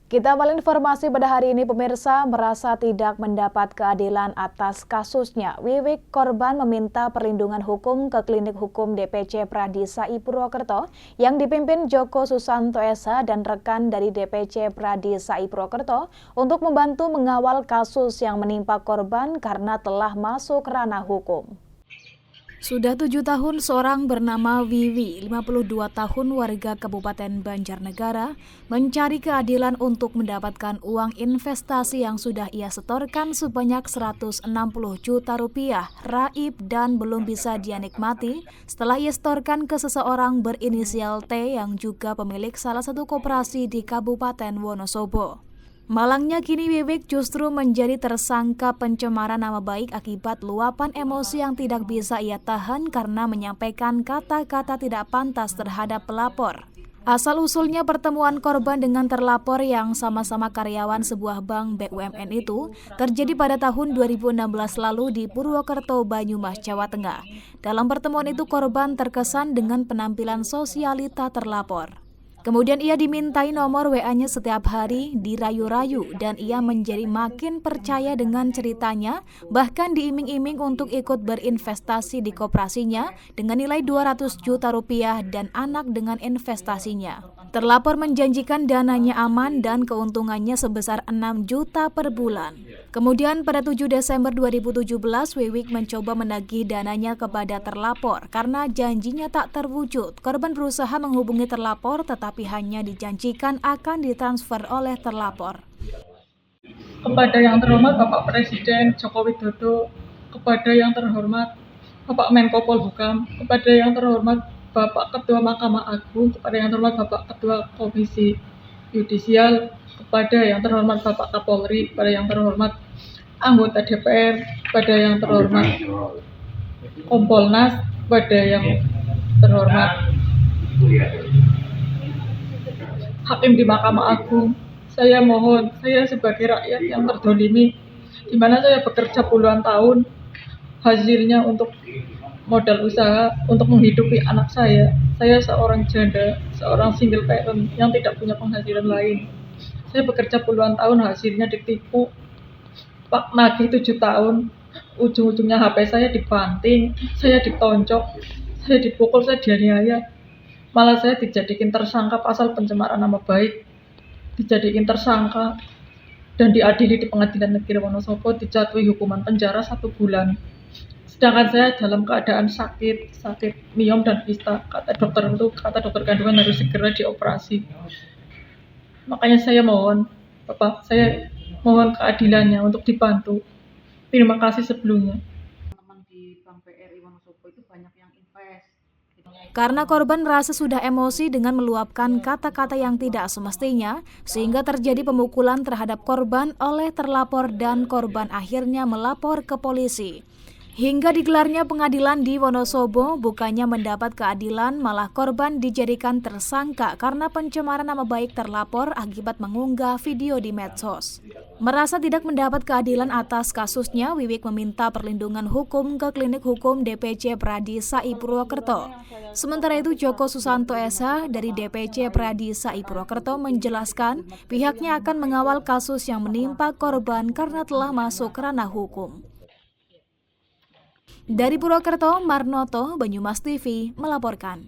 Kita awal informasi pada hari ini, pemirsa merasa tidak mendapat keadilan atas kasusnya. Wiwik korban meminta perlindungan hukum ke Klinik Hukum DPC Pradisa I Purwokerto yang dipimpin Joko Susanto Esa dan rekan dari DPC Pradisa I Purwokerto untuk membantu mengawal kasus yang menimpa korban karena telah masuk ranah hukum. Sudah 7 tahun seorang bernama Wiwi, 52 tahun warga Kabupaten Banjarnegara, mencari keadilan untuk mendapatkan uang investasi yang sudah ia setorkan sebanyak 160 juta rupiah, raib dan belum bisa dia nikmati setelah ia setorkan ke seseorang berinisial T yang juga pemilik salah satu koperasi di Kabupaten Wonosobo. Malangnya kini Wiwik justru menjadi tersangka pencemaran nama baik akibat luapan emosi yang tidak bisa ia tahan karena menyampaikan kata-kata tidak pantas terhadap pelapor. Asal-usulnya pertemuan korban dengan terlapor yang sama-sama karyawan sebuah bank BUMN itu terjadi pada tahun 2016 lalu di Purwokerto, Banyumas, Jawa Tengah. Dalam pertemuan itu korban terkesan dengan penampilan sosialita terlapor. Kemudian ia dimintai nomor WA-nya setiap hari, dirayu-rayu, dan ia menjadi makin percaya dengan ceritanya, bahkan diiming-iming untuk ikut berinvestasi di koperasinya dengan nilai 200 juta rupiah dan anak dengan investasinya. Terlapor menjanjikan dananya aman dan keuntungannya sebesar 6 juta per bulan. Kemudian pada 7 Desember 2017, Wiwik mencoba menagih dananya kepada terlapor karena janjinya tak terwujud. Korban berusaha menghubungi terlapor tetapi hanya dijanjikan akan ditransfer oleh terlapor. Kepada yang terhormat Bapak Presiden Joko Widodo, kepada yang terhormat Bapak Menko Polhukam, kepada yang terhormat Bapak Ketua Mahkamah Agung, kepada yang terhormat Bapak Ketua Komisi Yudisial, kepada yang terhormat Bapak Kapolri, kepada yang terhormat anggota DPR, kepada yang terhormat Kompolnas, kepada yang terhormat Hakim di Mahkamah Agung. Saya mohon, saya sebagai rakyat yang terdolimi, di mana saya bekerja puluhan tahun, hasilnya untuk modal usaha untuk menghidupi anak saya. Saya seorang janda, seorang single parent yang tidak punya penghasilan lain. Saya bekerja puluhan tahun, hasilnya ditipu. Pak nagih 7 tahun, ujung-ujungnya HP saya dibanting, saya ditonjok, saya dipukul, saya dianiaya. Malah saya dijadikan tersangka pasal pencemaran nama baik, dijadikan tersangka dan diadili di Pengadilan Negeri Wonosobo, dijatuhi hukuman penjara 1 bulan. Sedangkan saya dalam keadaan sakit miom dan kista. Kata dokter kandungan harus segera dioperasi. Makanya saya mohon, Bapak, saya mohon keadilannya untuk dibantu. Terima kasih sebelumnya. Karena korban merasa sudah emosi dengan meluapkan kata-kata yang tidak semestinya, sehingga terjadi pemukulan terhadap korban oleh terlapor dan korban akhirnya melapor ke polisi. Hingga digelarnya pengadilan di Wonosobo, bukannya mendapat keadilan, malah korban dijadikan tersangka karena pencemaran nama baik terlapor akibat mengunggah video di medsos. Merasa tidak mendapat keadilan atas kasusnya, Wiwik meminta perlindungan hukum ke Klinik Hukum DPC Pradisa I Purwokerto. Sementara itu, Joko Susanto Esa dari DPC Pradisa I Purwokerto menjelaskan pihaknya akan mengawal kasus yang menimpa korban karena telah masuk ranah hukum. Dari Purwokerto, Marnoto, Banyumas TV melaporkan.